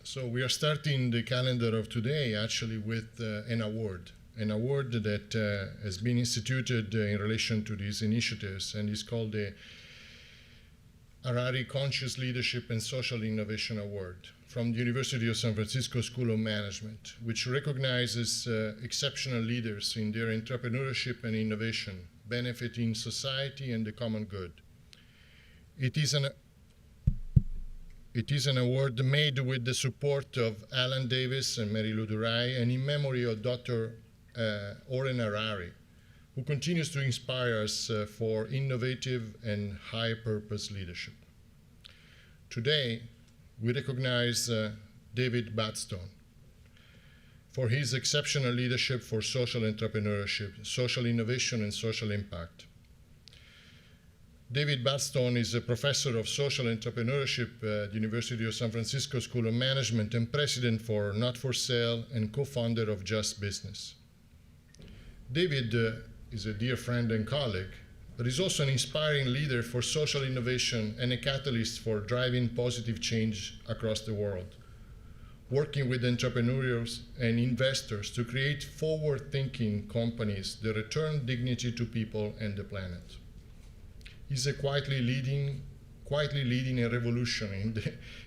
So we are starting the calendar of today actually with an award that has been instituted in relation to these initiatives, and is called the Harari Conscious Leadership and Social Innovation Award from the University of San Francisco School of Management, which recognizes exceptional leaders in their entrepreneurship and innovation, benefiting society and the common good. It is an award made with the support of Alan Davis and Mary Lou Durai, and in memory of Dr. Oren Harari, who continues to inspire us for innovative and high-purpose leadership. Today, we recognize David Batstone for his exceptional leadership for social entrepreneurship, social innovation, and social impact. David Batstone is a professor of social entrepreneurship at the University of San Francisco School of Management and president for Not For Sale and co-founder of Just Business. David is a dear friend and colleague, but is also an inspiring leader for social innovation and a catalyst for driving positive change across the world, working with entrepreneurs and investors to create forward-thinking companies that return dignity to people and the planet. He's quietly leading a revolution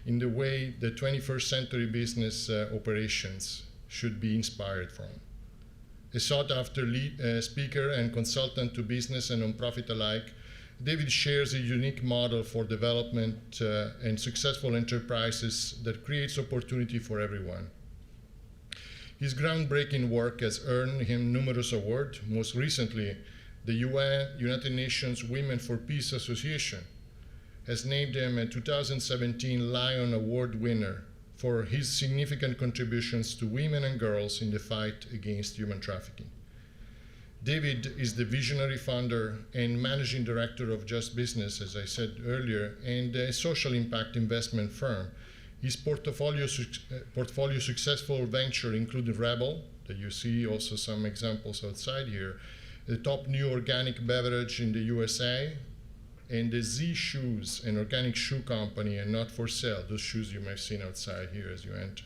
in the way the 21st century business operations should be inspired from. A sought-after speaker and consultant to business and nonprofit alike, David shares a unique model for development and successful enterprises that creates opportunity for everyone. His groundbreaking work has earned him numerous awards, most recently the United Nations Women for Peace Association has named him a 2017 Lion Award winner for his significant contributions to women and girls in the fight against human trafficking. David is the visionary founder and managing director of Just Business, as I said earlier, and a social impact investment firm. His portfolio successful venture include Rebel, that you see also some examples outside here, the top new organic beverage in the USA, and the Z Shoes, an organic shoe company and Not For Sale, those shoes you may have seen outside here as you enter.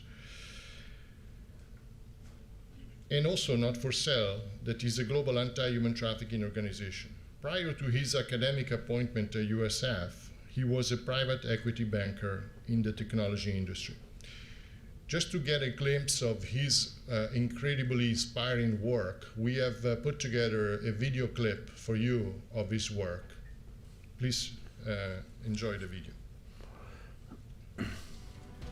And also Not For Sale, that is a global anti-human trafficking organization. Prior to his academic appointment at USF, he was a private equity banker in the technology industry. Just to get a glimpse of his incredibly inspiring work, we have put together a video clip for you of his work. Please enjoy the video.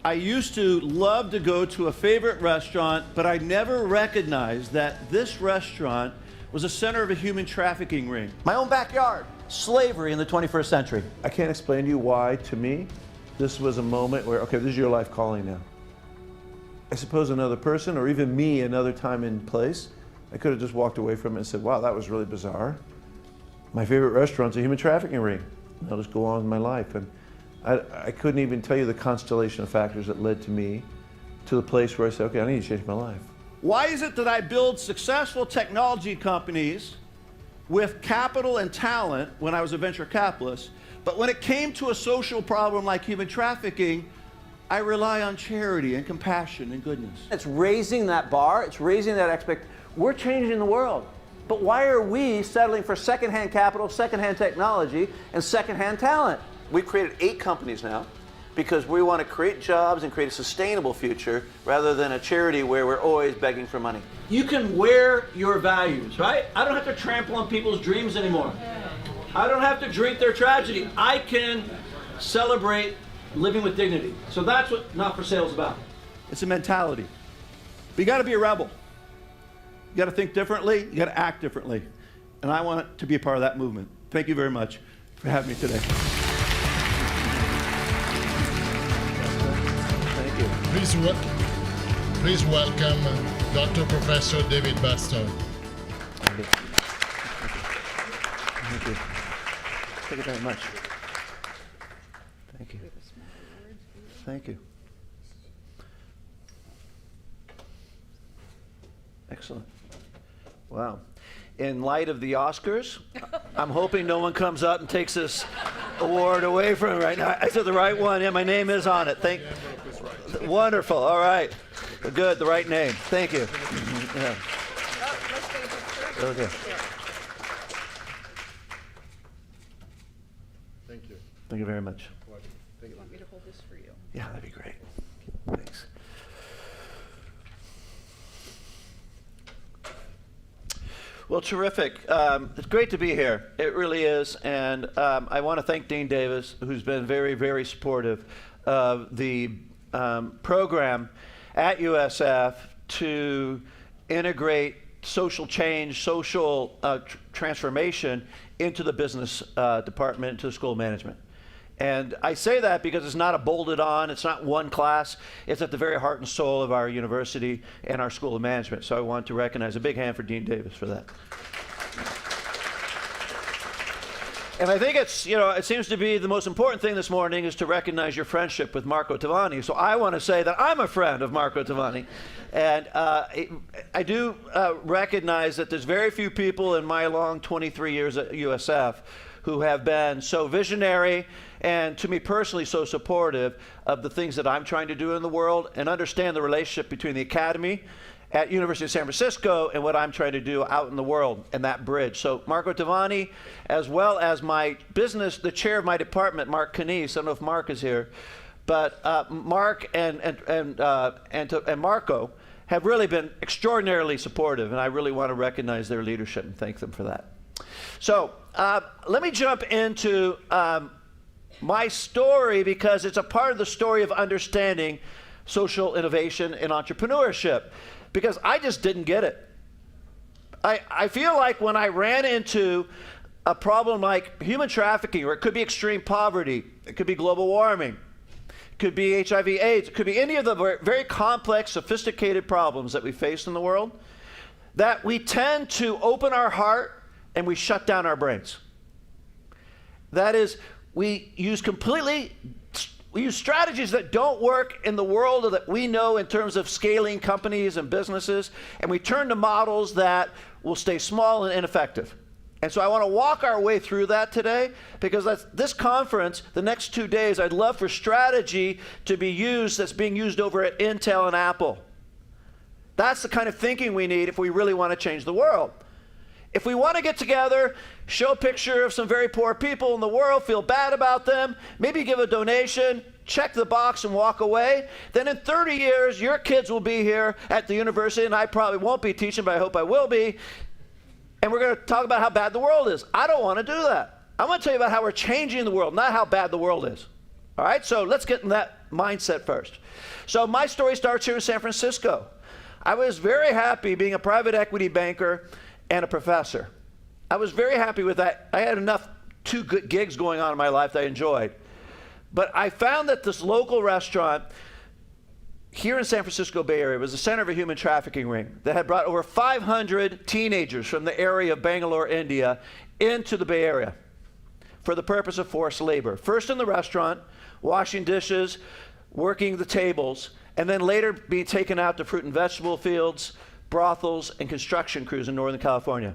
I used to love to go to a favorite restaurant, but I never recognized that this restaurant was a center of a human trafficking ring. My own backyard, slavery in the 21st century. I can't explain to you why, to me, this was a moment where, okay, this is your life calling now. I suppose another person, or even me, another time and place, I could have just walked away from it and said, wow, that was really bizarre. My favorite restaurant's a human trafficking ring. I'll just go on with my life. And I couldn't even tell you the constellation of factors that led to me to the place where I said, okay, I need to change my life. Why is it that I build successful technology companies with capital and talent when I was a venture capitalist, but when it came to a social problem like human trafficking, I rely on charity and compassion and goodness? It's raising that bar, it's raising that expectation. We're changing the world. But why are we settling for secondhand capital, secondhand technology, and secondhand talent? We've created 8 companies now because we want to create jobs and create a sustainable future rather than a charity where we're always begging for money. You can wear your values, right? I don't have to trample on people's dreams anymore. I don't have to drink their tragedy. I can celebrate living with dignity. So that's what Not For Sale is about. It's a mentality. But you got to be a rebel. You got to think differently. You got to act differently. And I want to be a part of that movement. Thank you very much for having me today. Thank you. Please welcome Dr. Professor David Batstone. Thank you. Thank you. Thank you very much. Thank you. Thank you. Excellent. Wow. In light of the Oscars, I'm hoping no one comes up and takes this award away from me right now. I said the right one. Yeah, my name is on it. Wonderful. All right. Good. The right name. Thank you. Yeah. Okay. Thank you. Thank you very much. You want me to hold this for you? Yeah, that'd be great. Thanks. Well, terrific. It's great to be here. It really is. And I want to thank Dean Davis, who's been very, very supportive of the program at USF to integrate social change, social transformation into the business department, into the school of management. And I say that because it's not a bolted on, it's not one class, it's at the very heart and soul of our university and our school of management. So I want to recognize a big hand for Dean Davis for that. And I think it's, it seems to be the most important thing this morning is to recognize your friendship with Marco Tavani. So I want to say that I'm a friend of Marco Tavani. And I do recognize that there's very few people in my long 23 years at USF who have been so visionary and, to me personally, so supportive of the things that I'm trying to do in the world and understand the relationship between the academy at University of San Francisco and what I'm trying to do out in the world and that bridge. So Marco Tavani, as well as my business, the chair of my department, Mark Canese, I don't know if Mark is here, but Mark and Marco have really been extraordinarily supportive, and I really want to recognize their leadership and thank them for that. So let me jump into my story because it's a part of the story of understanding social innovation and entrepreneurship, because I just didn't get it. I feel like when I ran into a problem like human trafficking, or it could be extreme poverty, it could be global warming, it could be HIV/AIDS, it could be any of the very complex, sophisticated problems that we face in the world, that we tend to open our heart and we shut down our brains. That is, we use strategies that don't work in the world that we know in terms of scaling companies and businesses, and we turn to models that will stay small and ineffective. And so I want to walk our way through that today, because this conference, the next 2 days, I'd love for strategy to be used that's being used over at Intel and Apple. That's the kind of thinking we need if we really want to change the world. If we want to get together, show a picture of some very poor people in the world, feel bad about them, maybe give a donation, check the box and walk away, then in 30 years, your kids will be here at the university, and I probably won't be teaching, but I hope I will be, and we're going to talk about how bad the world is. I don't want to do that. I want to tell you about how we're changing the world, not how bad the world is. All right, so let's get in that mindset first. So my story starts here in San Francisco. I was very happy being a private equity banker and a professor. I was very happy with that. I had enough 2 good gigs going on in my life that I enjoyed. But I found that this local restaurant here in San Francisco Bay Area was the center of a human trafficking ring that had brought over 500 teenagers from the area of Bangalore, India, into the Bay Area for the purpose of forced labor. First in the restaurant, washing dishes, working the tables, and then later being taken out to fruit and vegetable fields, brothels, and construction crews in Northern California.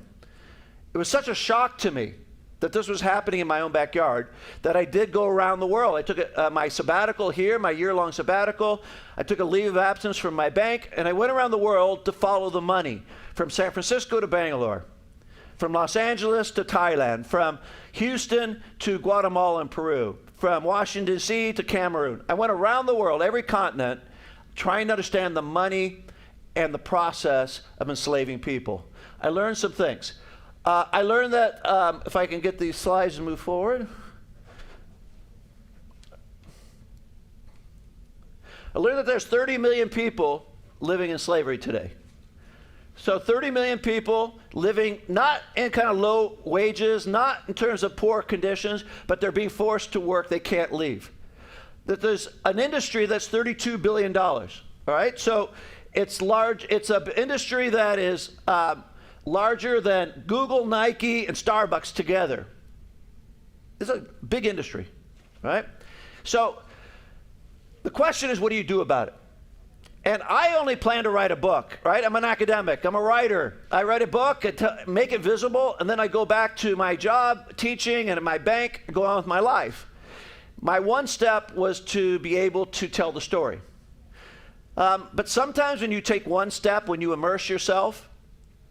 It was such a shock to me that this was happening in my own backyard that I did go around the world. I took my sabbatical here, my year-long sabbatical. I took a leave of absence from my bank, and I went around the world to follow the money, from San Francisco to Bangalore, from Los Angeles to Thailand, from Houston to Guatemala and Peru, from Washington, D.C. to Cameroon. I went around the world, every continent, trying to understand the money and the process of enslaving people. I learned some things. I learned that, if I can get these slides and move forward. I learned that there's 30 million people living in slavery today. So 30 million people living not in kind of low wages, not in terms of poor conditions, but they're being forced to work, they can't leave. That there's an industry that's $32 billion, all right? So it's large. It's an industry that is larger than Google, Nike, and Starbucks together. It's a big industry, right? So the question is, what do you do about it? And I only plan to write a book, right? I'm an academic. I'm a writer. I write a book, make it visible, and then I go back to my job, teaching, and at my bank, and go on with my life. My one step was to be able to tell the story. But sometimes when you take one step, when you immerse yourself,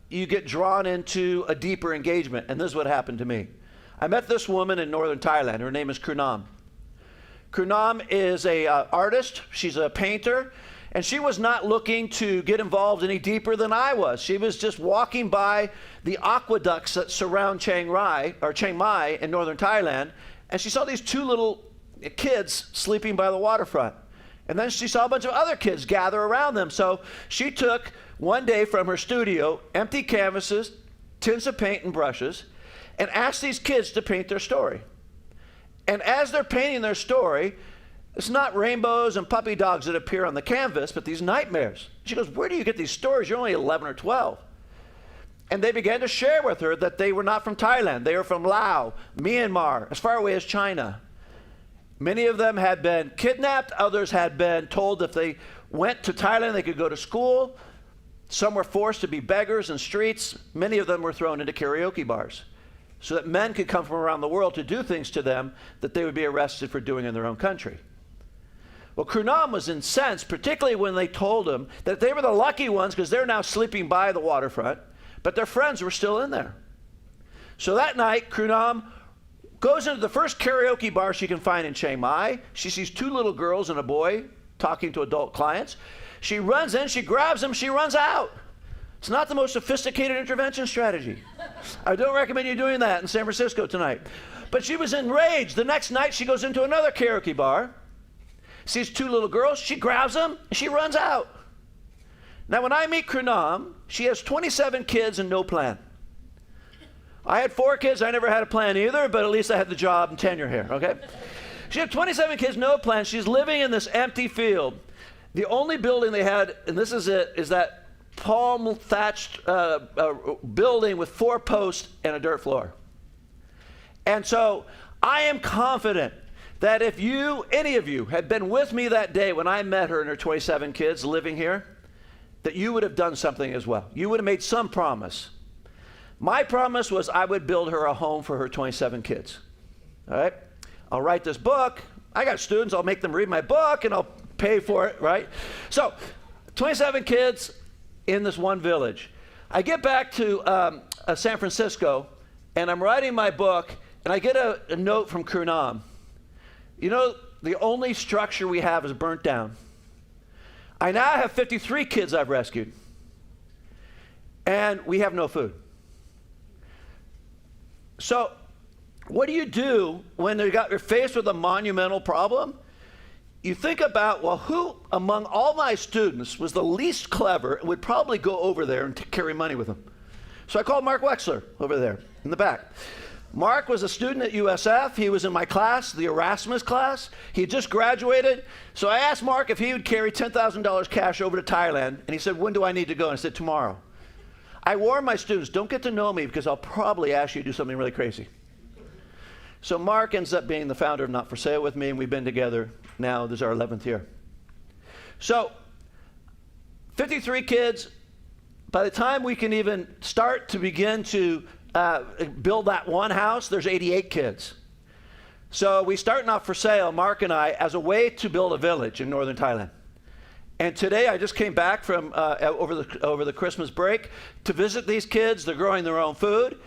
you get drawn into a deeper engagement. And this is what happened to me. I met this woman in northern Thailand. Her name is Krunam. Krunam is a artist. She's a painter. And she was not looking to get involved any deeper than I was. She was just walking by the aqueducts that surround Chiang Mai in northern Thailand. And she saw these two little kids sleeping by the waterfront. And then she saw a bunch of other kids gather around them. So she took one day from her studio empty canvases, tins of paint and brushes, and asked these kids to paint their story. And as they're painting their story, it's not rainbows and puppy dogs that appear on the canvas, but these nightmares. She goes, where do you get these stories? You're only 11 or 12. And they began to share with her that they were not from Thailand. They were from Laos, Myanmar, as far away as China. Many of them had been kidnapped. Others had been told if they went to Thailand, they could go to school. Some were forced to be beggars in streets. Many of them were thrown into karaoke bars so that men could come from around the world to do things to them that they would be arrested for doing in their own country. Well, Krunam was incensed, particularly when they told him that they were the lucky ones because they're now sleeping by the waterfront, but their friends were still in there. So that night, Krunam goes into the first karaoke bar she can find in Chiang Mai. She sees two little girls and a boy talking to adult clients. She runs in, she grabs them, she runs out. It's not the most sophisticated intervention strategy. I don't recommend you doing that in San Francisco tonight. But she was enraged. The next night, she goes into another karaoke bar, sees two little girls, she grabs them, and she runs out. Now, when I meet Krunam, she has 27 kids and no plan. I had 4 kids, I never had a plan either, but at least I had the job and tenure here, okay? She had 27 kids, no plan. She's living in this empty field. The only building they had, and this is it, is that palm thatched building with 4 posts and a dirt floor. And so I am confident that if you, any of you, had been with me that day when I met her and her 27 kids living here, that you would have done something as well. You would have made some promise. My promise was I would build her a home for her 27 kids. All right? I'll write this book. I got students. I'll make them read my book, and I'll pay for it, right? So 27 kids in this one village. I get back to San Francisco, and I'm writing my book, and I get a note from Krunam. You know, the only structure we have is burnt down. I now have 53 kids I've rescued, and we have no food. So what do you do when you're faced with a monumental problem? You think about, well, who among all my students was the least clever and would probably go over there and carry money with them? So I called Mark Wexler over there in the back. Mark was a student at USF. He was in my class, the Erasmus class. He just graduated. So I asked Mark if he would carry $10,000 cash over to Thailand. And he said, when do I need to go? And I said, tomorrow. I warn my students, don't get to know me because I'll probably ask you to do something really crazy. So Mark ends up being the founder of Not For Sale with me, and we've been together now. This is our 11th year. So 53 kids. By the time we can even start to begin to build that one house, there's 88 kids. So we start Not For Sale, Mark and I, as a way to build a village in northern Thailand. And today I just came back from over the Christmas break to visit these kids. They're growing their own food.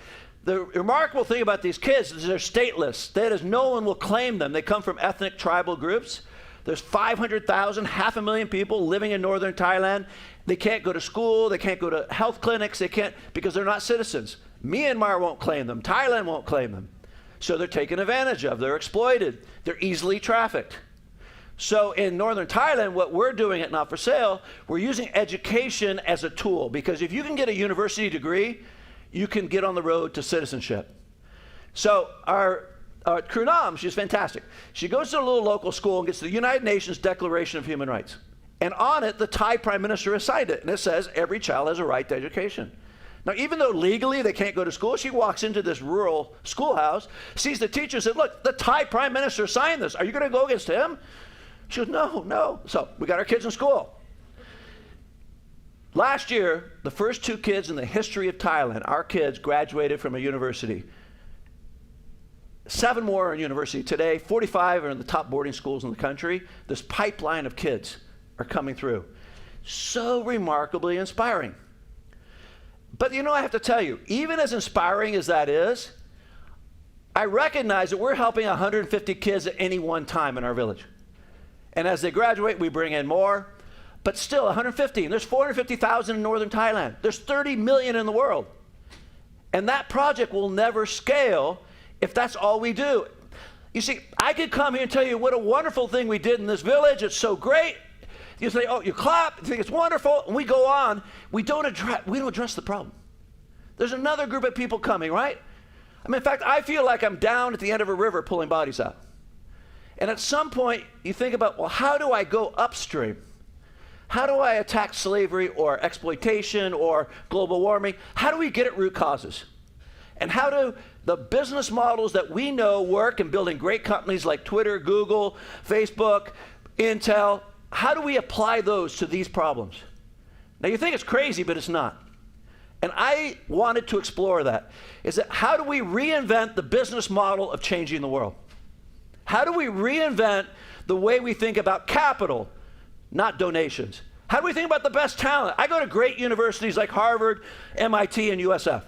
The remarkable thing about these kids is they're stateless. That is, no one will claim them. They come from ethnic tribal groups. There's 500,000, 500,000 people living in northern Thailand. They can't go to school. They can't go to health clinics. They can't because they're not citizens. Myanmar won't claim them. Thailand won't claim them. So they're taken advantage of. They're exploited. They're easily trafficked. So in northern Thailand, what we're doing at Not For Sale, we're using education as a tool, because if you can get a university degree, you can get on the road to citizenship. So our Krunam, she's fantastic. She goes to a little local school and gets the United Nations Declaration of Human Rights. And on it, the Thai Prime Minister has signed it. And it says every child has a right to education. Now, even though legally they can't go to school, she walks into this rural schoolhouse, sees the teacher, and said, look, the Thai Prime Minister signed this. Are you going to go against him? She goes, no. So we got our kids in school. Last year, the first 2 kids in the history of Thailand, our kids, graduated from a university. 7 more are in university today. 45 are in the top boarding schools in the country. This pipeline of kids are coming through. So remarkably inspiring. But you know, I have to tell you, even as inspiring as that is, I recognize that we're helping 150 kids at any one time in our village. And as they graduate, we bring in more. But still, 150, and there's 450,000 in northern Thailand. There's 30 million in the world. And that project will never scale if that's all we do. You see, I could come here and tell you what a wonderful thing we did in this village. It's so great. You say, oh, you clap, you think it's wonderful, and we go on. We don't address the problem. There's another group of people coming, right? I mean, in fact, I feel like I'm down at the end of a river pulling bodies out. And at some point, you think about, well, how do I go upstream? How do I attack slavery or exploitation or global warming? How do we get at root causes? And how do the business models that we know work in building great companies like Twitter, Google, Facebook, Intel, how do we apply those to these problems? Now you think it's crazy, but it's not. And I wanted to explore that. Is that how do we reinvent the business model of changing the world? How do we reinvent the way we think about capital, not donations? How do we think about the best talent? I go to great universities like Harvard, MIT, and USF.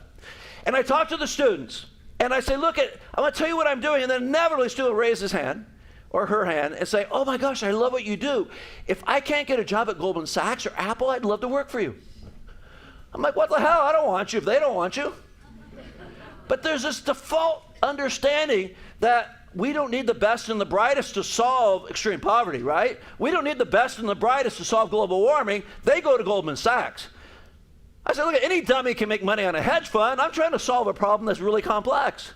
And I talk to the students, and I say, look, I'm going to tell you what I'm doing. And then inevitably a student will raise his hand or her hand and say, oh my gosh, I love what you do. If I can't get a job at Goldman Sachs or Apple, I'd love to work for you. I'm like, what the hell? I don't want you if they don't want you. But there's this default understanding that we don't need the best and the brightest to solve extreme poverty, right? We don't need the best and the brightest to solve global warming. They go to Goldman Sachs. I said, look, any dummy can make money on a hedge fund. I'm trying to solve a problem that's really complex.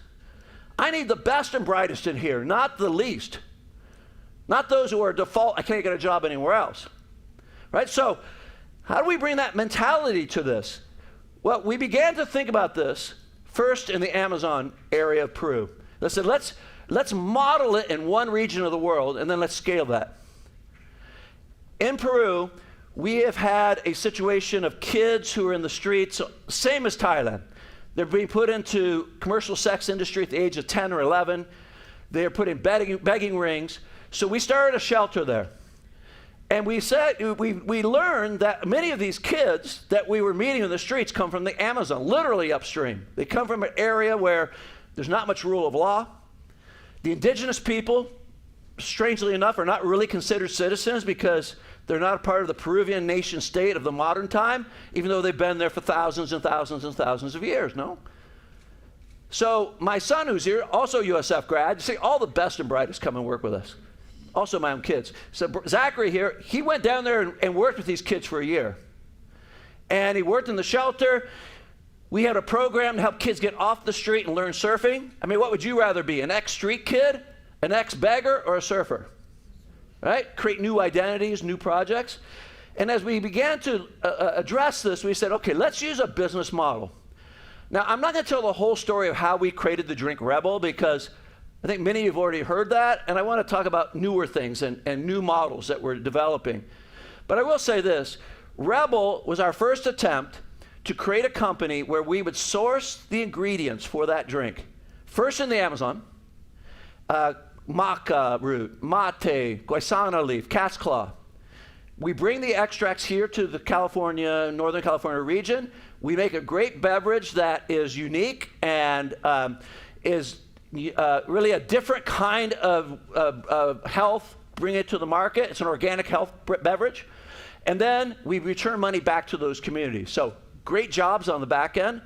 I need the best and brightest in here, not the least. Not those who are default, I can't get a job anywhere else. Right? So how do we bring that mentality to this? Well, we began to think about this first in the Amazon area of Peru. They said, let's model it in one region of the world, and then let's scale that. In Peru, we have had a situation of kids who are in the streets, same as Thailand. They're being put into commercial sex industry at the age of 10 or 11. They're put in begging rings. So we started a shelter there. And we learned that many of these kids that we were meeting in the streets come from the Amazon, literally upstream. They come from an area where there's not much rule of law. The indigenous people, strangely enough, are not really considered citizens because they're not a part of the Peruvian nation state of the modern time, even though they've been there for thousands and thousands and thousands of years, no? So my son, who's here, also USF grad, you see, all the best and brightest come and work with us. Also my own kids. So Zachary here, he went down there and worked with these kids for a year. And he worked in the shelter. We had a program to help kids get off the street and learn surfing. I mean, what would you rather be, an ex-street kid, an ex-beggar, or a surfer? Right? Create new identities, new projects. And as we began to address this, we said, okay, let's use a business model. Now, I'm not going to tell the whole story of how we created the drink Rebel because I think many of you have already heard that, and I want to talk about newer things and new models that we're developing. But I will say this, Rebel was our first attempt to create a company where we would source the ingredients for that drink. First in the Amazon, maca root, mate, guaisana leaf, cat's claw. We bring the extracts here to the Northern California region. We make a great beverage that is unique and is really a different kind of health, bring it to the market. It's an organic health beverage. And then we return money back to those communities. So great jobs on the back end.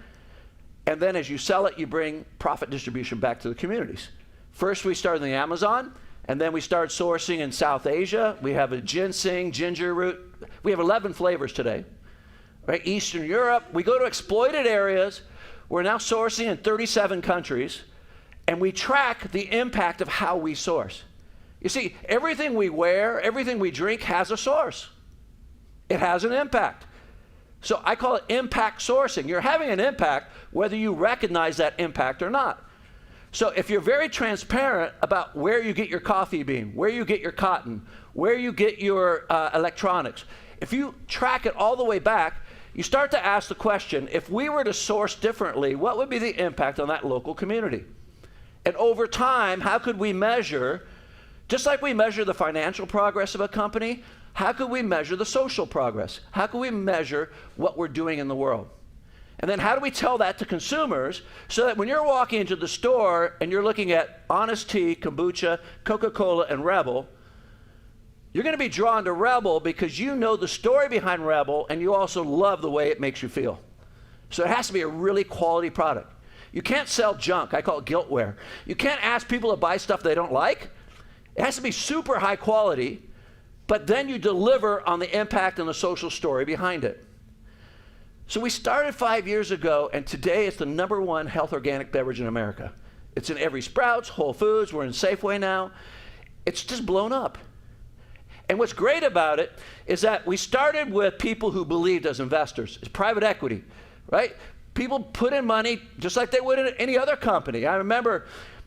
And then as you sell it, you bring profit distribution back to the communities. First, we started in the Amazon, and then we started sourcing in South Asia. We have a ginseng, ginger root. We have 11 flavors today. Right? Eastern Europe. We go to exploited areas. We're now sourcing in 37 countries. And we track the impact of how we source. You see, everything we wear, everything we drink has a source. It has an impact. So I call it impact sourcing. You're having an impact whether you recognize that impact or not. So if you're very transparent about where you get your coffee bean, where you get your cotton, where you get your electronics, if you track it all the way back, you start to ask the question, if we were to source differently, what would be the impact on that local community? And over time, how could we measure Just like we measure the financial progress of a company, how could we measure the social progress? How can we measure what we're doing in the world? And then how do we tell that to consumers so that when you're walking into the store and you're looking at Honest Tea, Kombucha, Coca-Cola, and Rebel, you're going to be drawn to Rebel because you know the story behind Rebel and you also love the way it makes you feel. So it has to be a really quality product. You can't sell junk. I call it guiltware. You can't ask people to buy stuff they don't like. It has to be super high quality, but then you deliver on the impact and the social story behind it. So we started 5 years ago, and today it's the #1 health organic beverage in America. It's in every Sprouts, Whole Foods, we're in Safeway now. It's just blown up. And what's great about it is that we started with people who believed as investors. It's private equity, right? People put in money just like they would in any other company. I remember,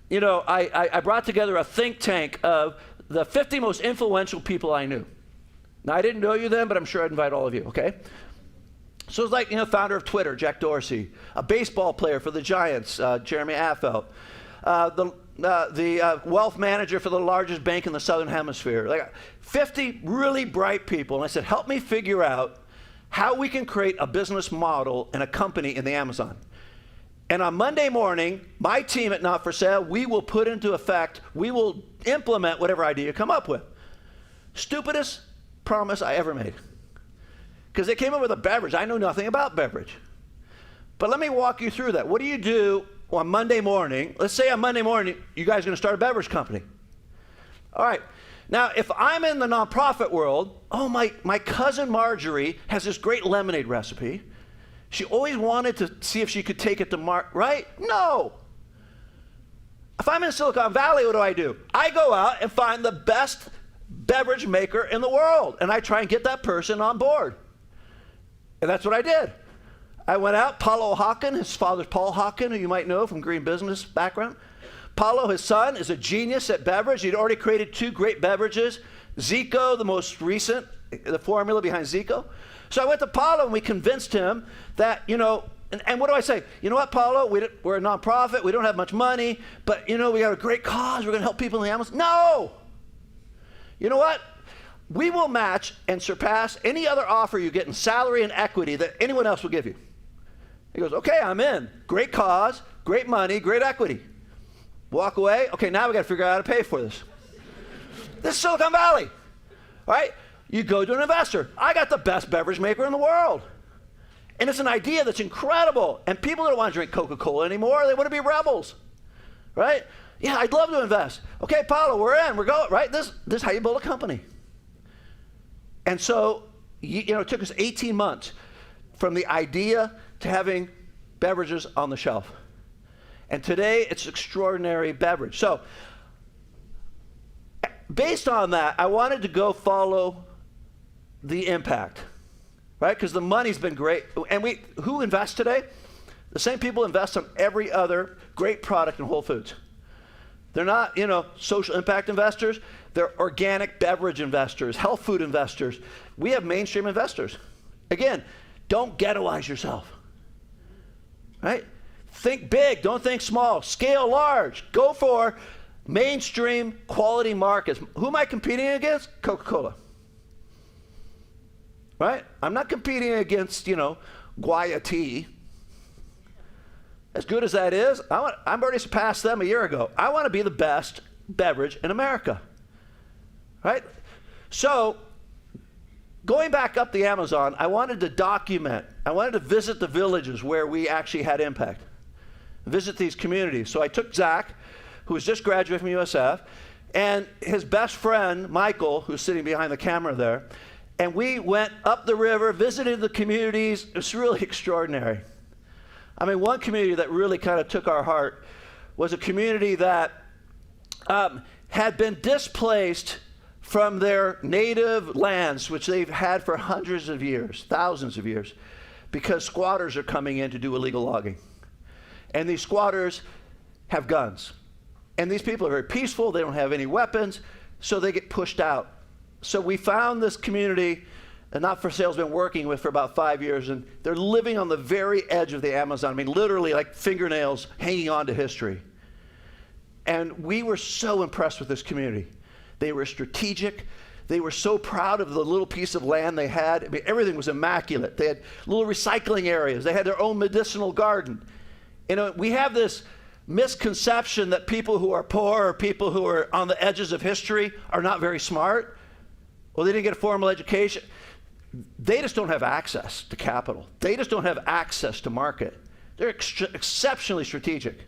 you know, I brought together a think tank of the 50 most influential people I knew. Now, I didn't know you then, but I'm sure I'd invite all of you, okay? So it's like, you know, founder of Twitter, Jack Dorsey, a baseball player for the Giants, Jeremy Affeldt, the wealth manager for the largest bank in the Southern Hemisphere, like 50 really bright people. And I said, help me figure out how we can create a business model and a company in the Amazon. And on Monday morning, my team at Not For Sale, we will put into effect, we will implement whatever idea you come up with. Stupidest promise I ever made. Because they came up with a beverage. I know nothing about beverage. But let me walk you through that. What do you do on Monday morning? Let's say on Monday morning, you guys are going to start a beverage company. All right. Now, if I'm in the nonprofit world, oh, my cousin Marjorie has this great lemonade recipe. She always wanted to see if she could take it to right? No. If I'm in Silicon Valley, what do? I go out and find the best beverage maker in the world, and I try and get that person on board. And that's what I did. I went out, Paulo Hawken, his father's Paul Hawken, who you might know from Green Business background. Paulo, his son, is a genius at beverage. He'd already created 2 great beverages. Zico, the most recent, the formula behind Zico. So I went to Paulo and we convinced him that, you know, and what do I say? You know what, Paulo, we're a nonprofit, we don't have much money, but, you know, we got a great cause, we're going to help people in the Amazon. No! You know what? We will match and surpass any other offer you get in salary and equity that anyone else will give you. He goes, okay, I'm in. Great cause, great money, great equity. Walk away. Okay, now we got to figure out how to pay for this. This is Silicon Valley, right? You go to an investor. I got the best beverage maker in the world. And it's an idea that's incredible. And people don't want to drink Coca-Cola anymore. They want to be rebels, right? Yeah, I'd love to invest. Okay, Paulo, we're in. We're going, right? This is how you build a company. And so, you know, it took us 18 months from the idea to having beverages on the shelf. And today, it's extraordinary beverage. So, based on that, I wanted to go follow the impact, right? Because the money's been great. And who invests today? The same people invest on every other great product in Whole Foods. They're not, you know, social impact investors. They're organic beverage investors, health food investors. We have mainstream investors. Again, don't ghettoize yourself, right? Think big, don't think small. Scale large. Go for mainstream quality markets. Who am I competing against? Coca-Cola, right? I'm not competing against, you know, Guaya tea. As good as that is, I've already surpassed them a year ago. I want to be the best beverage in America, right? So, going back up the Amazon, I wanted to document. I wanted to visit the villages where we actually had impact, visit these communities. So I took Zach, who was just graduated from USF, and his best friend, Michael, who's sitting behind the camera there, and we went up the river, visited the communities. It was really extraordinary. I mean, one community that really kind of took our heart was a community that had been displaced from their native lands, which they've had for hundreds of years, thousands of years, because squatters are coming in to do illegal logging. And these squatters have guns. And these people are very peaceful, they don't have any weapons, so they get pushed out. So we found this community, and Not For Sale's been working with for about 5 years, and they're living on the very edge of the Amazon. I mean, literally like fingernails hanging on to history. And we were so impressed with this community. They were strategic. They were so proud of the little piece of land they had. I mean, everything was immaculate. They had little recycling areas. They had their own medicinal garden. You know, we have this misconception that people who are poor or people who are on the edges of history are not very smart. Well, they didn't get a formal education. They just don't have access to capital. They just don't have access to market. They're exceptionally strategic.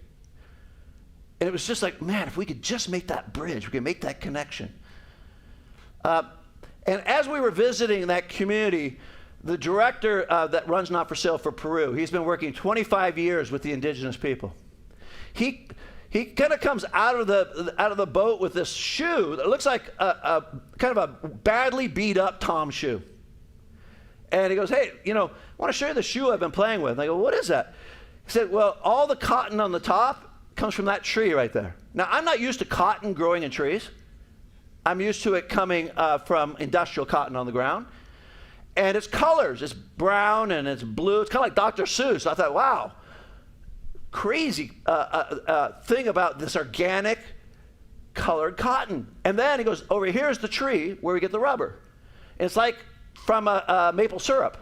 And it was just like, man, if we could just make that bridge, we could make that connection. And as we were visiting that community, the director that runs Not for Sale for Peru, he's been working 25 years with the indigenous people. He kind of comes out of the boat with this shoe that looks like a kind of a badly beat up Tom shoe. And he goes, hey, you know, I want to show you the shoe I've been playing with. And I go, what is that? He said, well, all the cotton on the top comes from that tree right there. Now, I'm not used to cotton growing in trees. I'm used to it coming from industrial cotton on the ground. And it's colors. It's brown and it's blue. It's kind of like Dr. Seuss. I thought, wow, crazy thing about this organic colored cotton. And then he goes, over here is the tree where we get the rubber. And it's like from a maple syrup.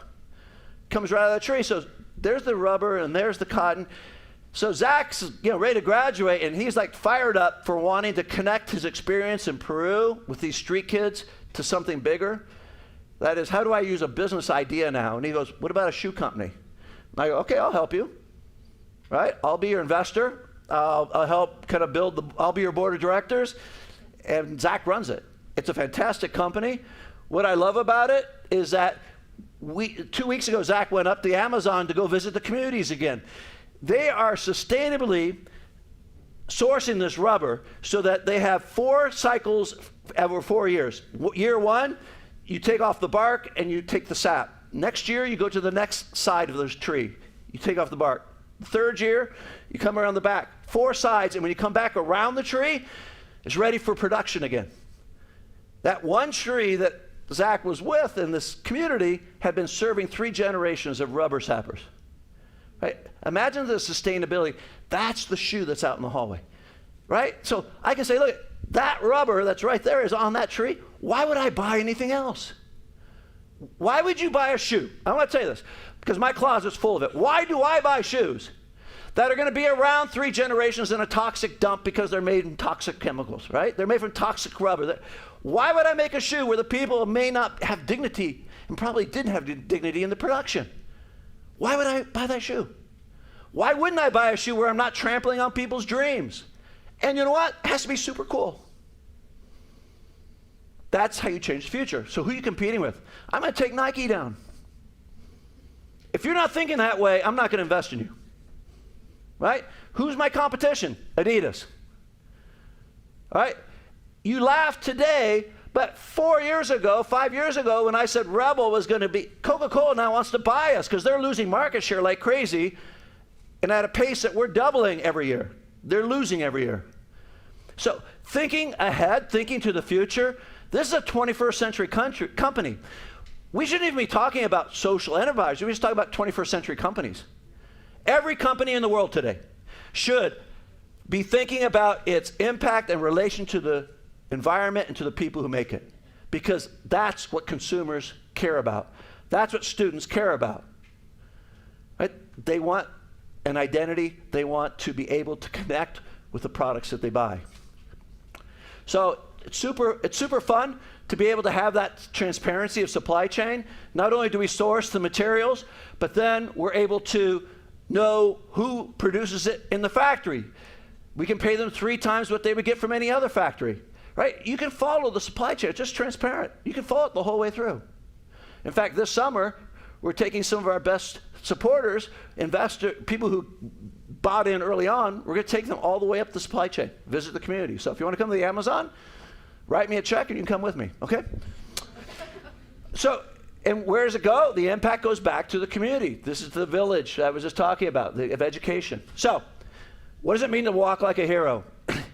Comes right out of the tree. So there's the rubber and there's the cotton. So Zach's ready to graduate, and he's like fired up for wanting to connect his experience in Peru with these street kids to something bigger. That is, how do I use a business idea now? And he goes, what about a shoe company? And I go, okay, I'll help you. Right? I'll be your investor. I'll help kind of I'll be your board of directors. And Zach runs it. It's a fantastic company. What I love about it is that 2 weeks ago, Zach went up the Amazon to go visit the communities again. They are sustainably sourcing this rubber so that they have 4 cycles over 4 years. Year 1, you take off the bark and you take the sap. Next year, you go to the next side of this tree. You take off the bark. The 3rd year, you come around the back. 4 sides, and when you come back around the tree, it's ready for production again. That one tree that Zach was with in this community had been serving 3 generations of rubber sappers. Right? Imagine the sustainability. That's the shoe that's out in the hallway. Right? So I can say, look, that rubber that's right there is on that tree. Why would I buy anything else? Why would you buy a shoe? I want to tell you this, because my closet's full of it. Why do I buy shoes that are going to be around 3 generations in a toxic dump because they're made in toxic chemicals, right? They're made from toxic rubber. Why would I make a shoe where the people may not have dignity and probably didn't have dignity in the production? Why would I buy that shoe? Why wouldn't I buy a shoe where I'm not trampling on people's dreams? And you know what? It has to be super cool. That's how you change the future. So who are you competing with? I'm going to take Nike down. If you're not thinking that way, I'm not going to invest in you. Right? Who's my competition? Adidas. All right? You laugh today, but 4 years ago, 5 years ago, when I said Rebel was going to be, Coca-Cola now wants to buy us because they're losing market share like crazy and at a pace that we're doubling every year. They're losing every year. So thinking ahead, thinking to the future, this is a 21st century company. We shouldn't even be talking about social enterprise. We should talk about 21st century companies. Every company in the world today should be thinking about its impact and relation to the environment and to the people who make it, because that's what consumers care about. That's what students care about. Right? They want an identity. They want to be able to connect with the products that they buy. So it's super fun to be able to have that transparency of supply chain. Not only do we source the materials, but then we're able to know who produces it in the factory. We can pay them 3 times what they would get from any other factory. Right? You can follow the supply chain. It's just transparent. You can follow it the whole way through. In fact, this summer, we're taking some of our best supporters, people who bought in early on, we're going to take them all the way up the supply chain, visit the community. So if you want to come to the Amazon, write me a check and you can come with me, okay? So, and where does it go? The impact goes back to the community. This is the village I was just talking about, of education. So, what does it mean to walk like a hero?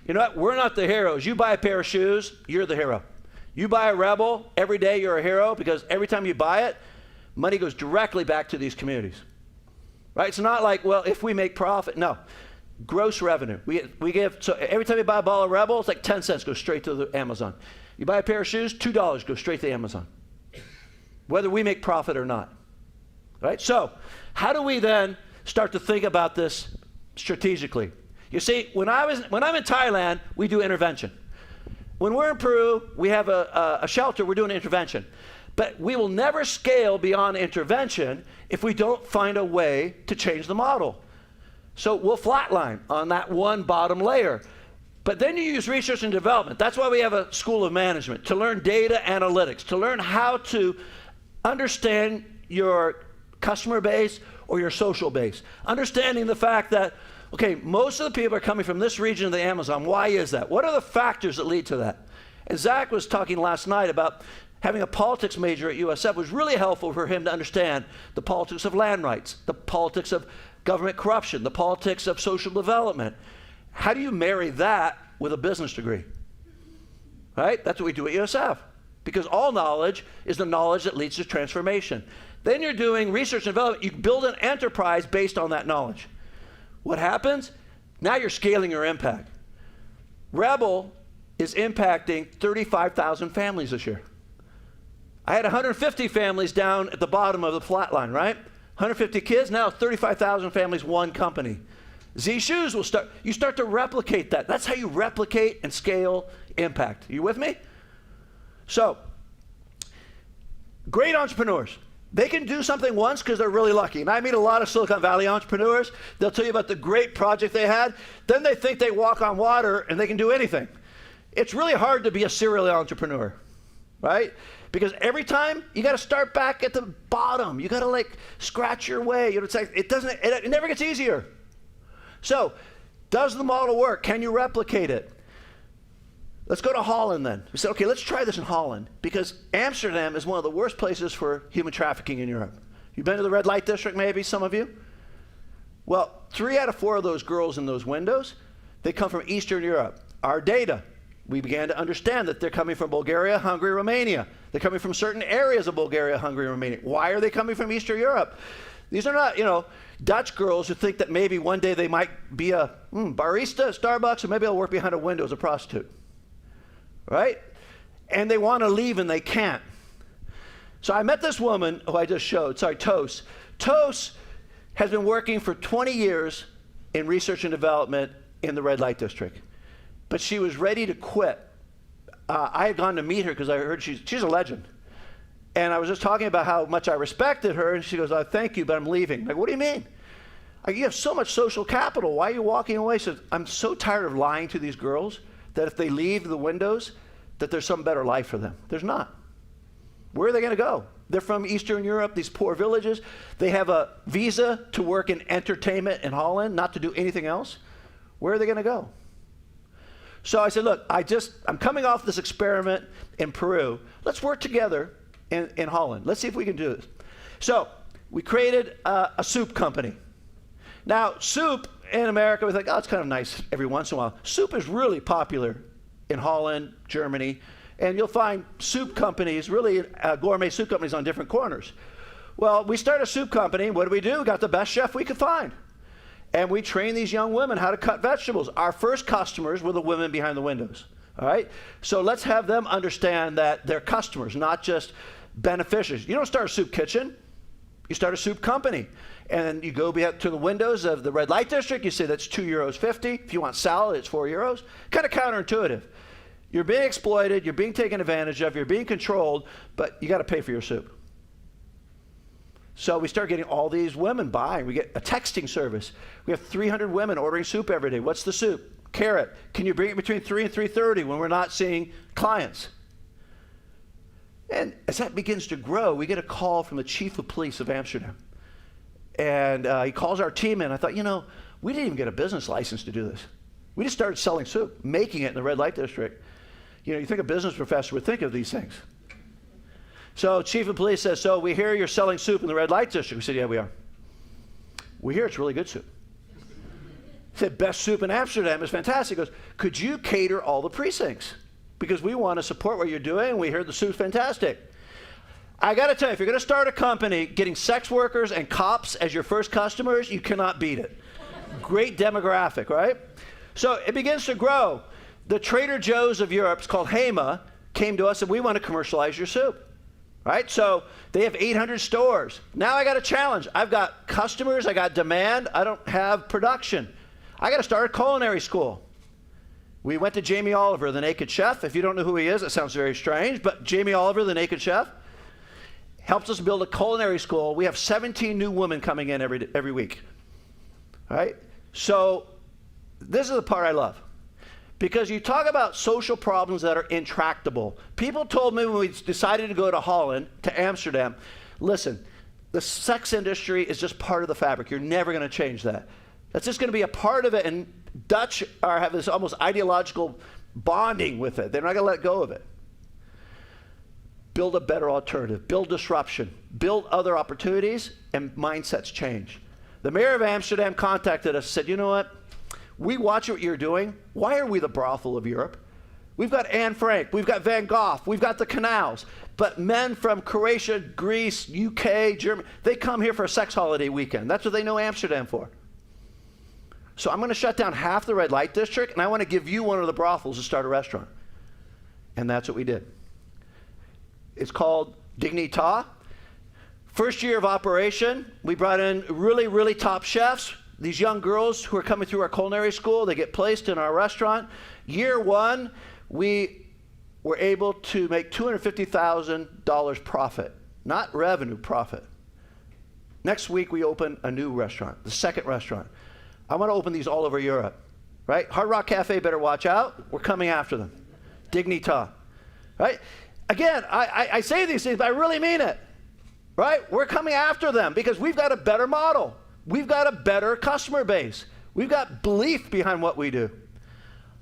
You know what? We're not the heroes. You buy a pair of shoes, you're the hero. You buy a Rebel, every day you're a hero, because every time you buy it, money goes directly back to these communities. Right? It's not like, well, if we make profit. No. Gross revenue. We give, so every time you buy a bottle of Rebel, it's like 10 cents goes straight to the Amazon. You buy a pair of shoes, $2 goes straight to Amazon, whether we make profit or not. Right? So, how do we then start to think about this strategically? You see, when I'm in Thailand, we do intervention. When we're in Peru, we have a shelter, we're doing intervention. But we will never scale beyond intervention if we don't find a way to change the model. So we'll flatline on that one bottom layer. But then you use research and development. That's why we have a school of management, to learn data analytics, to learn how to understand your customer base or your social base. Understanding the fact that, okay, most of the people are coming from this region of the Amazon. Why is that? What are the factors that lead to that? And Zach was talking last night about having a politics major at USF was really helpful for him to understand the politics of land rights, the politics of government corruption, the politics of social development. How do you marry that with a business degree? Right? That's what we do at USF. Because all knowledge is the knowledge that leads to transformation. Then you're doing research and development. You build an enterprise based on that knowledge. What happens? Now you're scaling your impact. Rebel is impacting 35,000 families this year. I had 150 families down at the bottom of the flat line, right? 150 kids, now 35,000 families, one company. Z Shoes will start, you start to replicate that. That's how you replicate and scale impact. Are you with me? So, great entrepreneurs. They can do something once because they're really lucky. And I meet a lot of Silicon Valley entrepreneurs. They'll tell you about the great project they had. Then they think they walk on water and they can do anything. It's really hard to be a serial entrepreneur, right? Because every time you got to start back at the bottom. You got to like scratch your way. You know, it's like it never gets easier. So, does the model work? Can you replicate it? Let's go to Holland then. We said, okay, let's try this in Holland because Amsterdam is one of the worst places for human trafficking in Europe. You've been to the red light district, maybe, some of you? Well, 3 out of 4 of those girls in those windows, they come from Eastern Europe. Our data, we began to understand that they're coming from Bulgaria, Hungary, Romania. They're coming from certain areas of Bulgaria, Hungary, Romania. Why are they coming from Eastern Europe? These are not, Dutch girls who think that maybe one day they might be a barista at Starbucks, or maybe they'll work behind a window as a prostitute. Right? And they want to leave and they can't. So I met this woman who I just showed, Tos. Tos has been working for 20 years in research and development in the red light district. But she was ready to quit. I had gone to meet her because I heard she's a legend. And I was just talking about how much I respected her, and she goes, oh, thank you, but I'm leaving. I'm like, what do you mean? Like, you have so much social capital. Why are you walking away? She says, I'm so tired of lying to these girls that if they leave the windows, that there's some better life for them. There's not. Where are they going to go? They're from Eastern Europe, these poor villages. They have a visa to work in entertainment in Holland, not to do anything else. Where are they going to go? So I said, look, I'm coming off this experiment in Peru. Let's work together in Holland. Let's see if we can do this. So we created a soup company. Now, soup in America, we think, oh, it's kind of nice every once in a while. Soup is really popular in Holland, Germany, and you'll find soup companies, really gourmet soup companies on different corners. Well, we started a soup company. What do? We got the best chef we could find. And we train these young women how to cut vegetables. Our first customers were the women behind the windows. All right? So let's have them understand that they're customers, not just beneficiaries. You don't start a soup kitchen. You start a soup company. And you go to the windows of the red light district. You say that's €2.50. If you want salad, it's €4. Kind of counterintuitive. You're being exploited. You're being taken advantage of. You're being controlled. But you got to pay for your soup. So we start getting all these women buying. We get a texting service. We have 300 women ordering soup every day. What's the soup? Carrot. Can you bring it between 3 and 3:30 when we're not seeing clients? And as that begins to grow, we get a call from the chief of police of Amsterdam. And he calls our team in. I thought, we didn't even get a business license to do this. We just started selling soup, making it in the red light district. You think a business professor would think of these things. So chief of police says, so we hear you're selling soup in the red light district. We said, yeah, we are. We hear it's really good soup. He said, best soup in Amsterdam is fantastic. He goes, could you cater all the precincts? Because we want to support what you're doing, and we heard the soup's fantastic. I got to tell you, if you're going to start a company, getting sex workers and cops as your first customers, you cannot beat it. Great demographic, right? So it begins to grow. The Trader Joe's of Europe, it's called Hema, came to us and we want to commercialize your soup. Right? So they have 800 stores. Now I got a challenge. I've got customers, I got demand, I don't have production. I got to start a culinary school. We went to Jamie Oliver, the Naked Chef. If you don't know who he is, it sounds very strange, but Jamie Oliver, the Naked Chef, helps us build a culinary school. We have 17 new women coming in every week. All right? So this is the part I love. Because you talk about social problems that are intractable. People told me when we decided to go to Holland, to Amsterdam, listen, the sex industry is just part of the fabric. You're never going to change that. That's just going to be a part of it, and Dutch have this almost ideological bonding with it. They're not going to let go of it. Build a better alternative. Build disruption. Build other opportunities, and mindsets change. The mayor of Amsterdam contacted us and said, you know what? We watch what you're doing. Why are we the brothel of Europe? We've got Anne Frank, we've got Van Gogh, we've got the canals. But men from Croatia, Greece, UK, Germany, they come here for a sex holiday weekend. That's what they know Amsterdam for. So I'm going to shut down half the red light district, and I want to give you one of the brothels to start a restaurant. And that's what we did. It's called Dignita. First year of operation, we brought in really, really top chefs. These young girls who are coming through our culinary school, they get placed in our restaurant. Year one, we were able to make $250,000 profit, not revenue, profit. Next week, we open a new restaurant, the second restaurant. I want to open these all over Europe, right? Hard Rock Cafe better watch out. We're coming after them. Dignita, right? Again, I say these things, but I really mean it, right? We're coming after them because we've got a better model. We've got a better customer base. We've got belief behind what we do.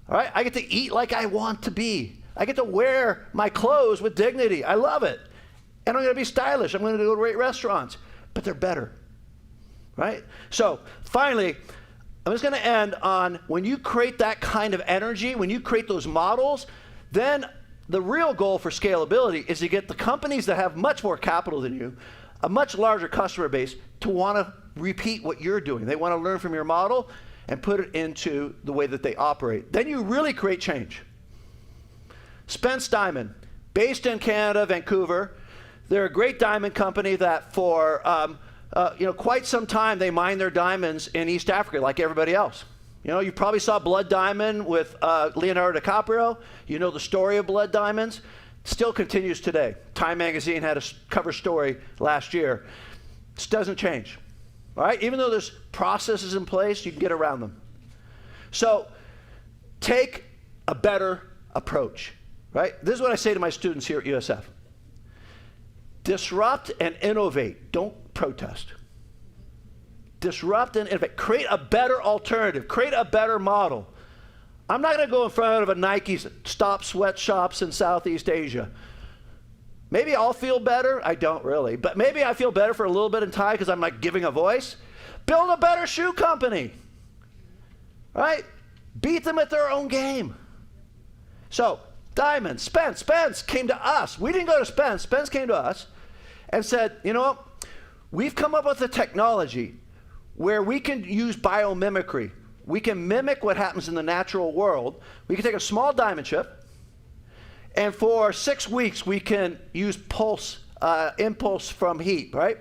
All right? I get to eat like I want to be. I get to wear my clothes with dignity. I love it. And I'm going to be stylish. I'm going to go to great restaurants. But they're better. Right? So, finally, I'm just going to end on when you create that kind of energy, when you create those models, then the real goal for scalability is to get the companies that have much more capital than you, a much larger customer base, to want to repeat what you're doing. They want to learn from your model and put it into the way that they operate. Then you really create change. Spence Diamond, based in Canada, Vancouver. They're a great diamond company that for quite some time they mine their diamonds in East Africa like everybody else. You know, you probably saw Blood Diamond with Leonardo DiCaprio. You know the story of Blood Diamonds. Still continues today. Time magazine had a cover story last year. This doesn't change. All right? Even though there's processes in place, you can get around them. So take a better approach. Right? This is what I say to my students here at USF. Disrupt and innovate. Don't protest. Disrupt and innovate. Create a better alternative. Create a better model. I'm not going to go in front of a Nike Stop sweatshops in Southeast Asia. Maybe I'll feel better. I don't really. But maybe I feel better for a little bit in time because I'm like giving a voice. Build a better shoe company. Right? Beat them at their own game. So, Diamond, Spence came to us. We didn't go to Spence. Spence came to us and said, you know what? We've come up with a technology where we can use biomimicry. We can mimic what happens in the natural world. We can take a small diamond chip, and for 6 weeks we can use impulse from heat, right?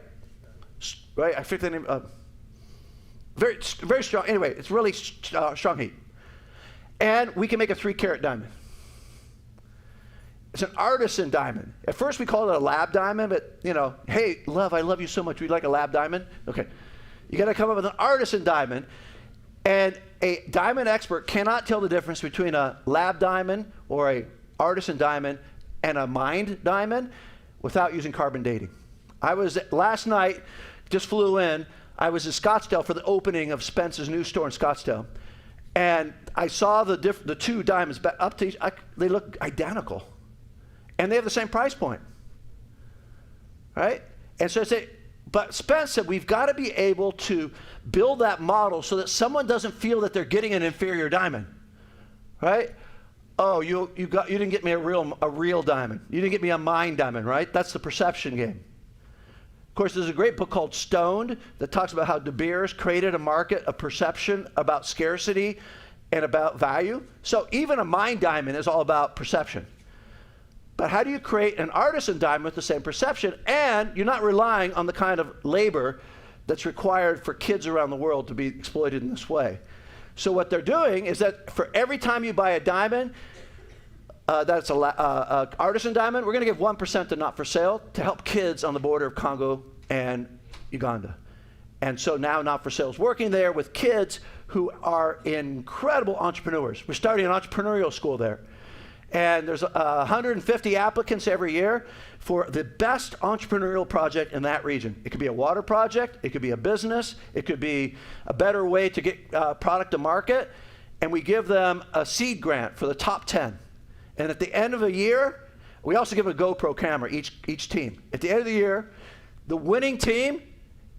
Right? I forget the name. Very, very strong. Anyway, it's really strong heat. And we can make a 3-carat diamond. It's an artisan diamond. At first we called it a lab diamond, but you know, hey, love, I love you so much. Would you like a lab diamond? Okay. You got to come up with an artisan diamond. And a diamond expert cannot tell the difference between a lab diamond or a artisan diamond and a mined diamond without using carbon dating. I was, last night, just flew in, I was in Scottsdale for the opening of Spence's new store in Scottsdale. And I saw the two diamonds up to they look identical. And they have the same price point. Right? And so I say, but Spence said we've got to be able to build that model so that someone doesn't feel that they're getting an inferior diamond, right? Oh, you didn't get me a real diamond. You didn't get me a mined diamond, right? That's the perception game. Of course, there's a great book called Stoned that talks about how De Beers created a market, a perception about scarcity and about value. So even a mined diamond is all about perception. But how do you create an artisan diamond with the same perception, and you're not relying on the kind of labor that's required for kids around the world to be exploited in this way? So what they're doing is that for every time you buy a diamond, that's an artisan diamond, we're going to give 1% to not for sale to help kids on the border of Congo and Uganda. And so now Not for Sale is working there with kids who are incredible entrepreneurs. We're starting an entrepreneurial school there. And there's 150 applicants every year for the best entrepreneurial project in that region. It could be a water project, it could be a business, it could be a better way to get product to market, and we give them a seed grant for the top 10. And at the end of a year, we also give a GoPro camera, each team. At the end of the year, the winning team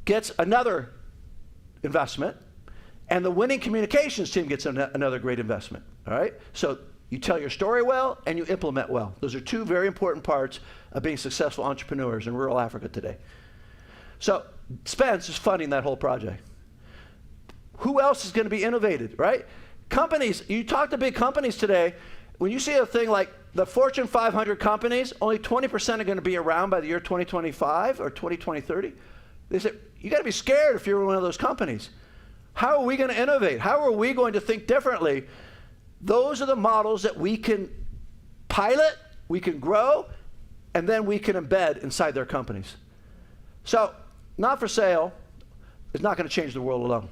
gets another investment, and the winning communications team gets another great investment, all right? So you tell your story well, and you implement well. Those are two very important parts of being successful entrepreneurs in rural Africa today. So Spence is funding that whole project. Who else is going to be innovated, right? Companies, you talk to big companies today, when you see a thing like the Fortune 500 companies, only 20% are going to be around by the year 2025 or 2030. They say, you got to be scared if you're one of those companies. How are we going to innovate? How are we going to think differently? Those are the models that we can pilot, we can grow, and then we can embed inside their companies. So, Not for Sale is not going to change the world alone.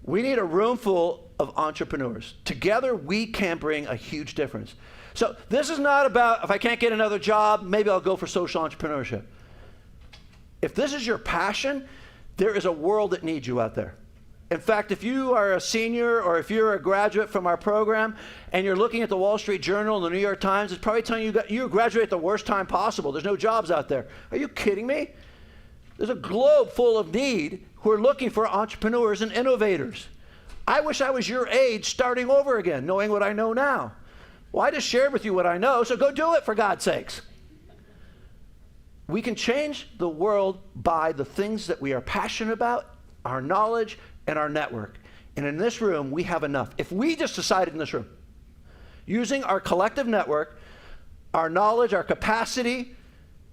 We need a room full of entrepreneurs. Together, we can bring a huge difference. So this is not about, if I can't get another job, maybe I'll go for social entrepreneurship. If this is your passion, there is a world that needs you out there. In fact, if you are a senior or if you're a graduate from our program and you're looking at the Wall Street Journal and the New York Times, it's probably telling you you graduate at the worst time possible. There's no jobs out there. Are you kidding me? There's a globe full of need who are looking for entrepreneurs and innovators. I wish I was your age starting over again, knowing what I know now. Well, I just shared with you what I know, so go do it for God's sakes. We can change the world by the things that we are passionate about, our knowledge, and our network. And in this room, we have enough. If we just decided in this room, using our collective network, our knowledge, our capacity,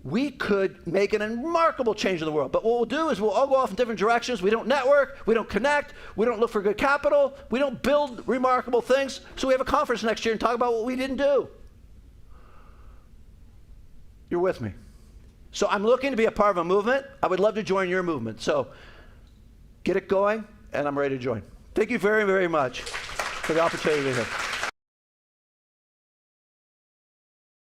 we could make a remarkable change in the world. But what we'll do is we'll all go off in different directions. We don't network, we don't connect, we don't look for good capital, we don't build remarkable things. So we have a conference next year and talk about what we didn't do. You're with me. So I'm looking to be a part of a movement. I would love to join your movement. So get it going, and I'm ready to join. Thank you very, very much for the opportunity to be here.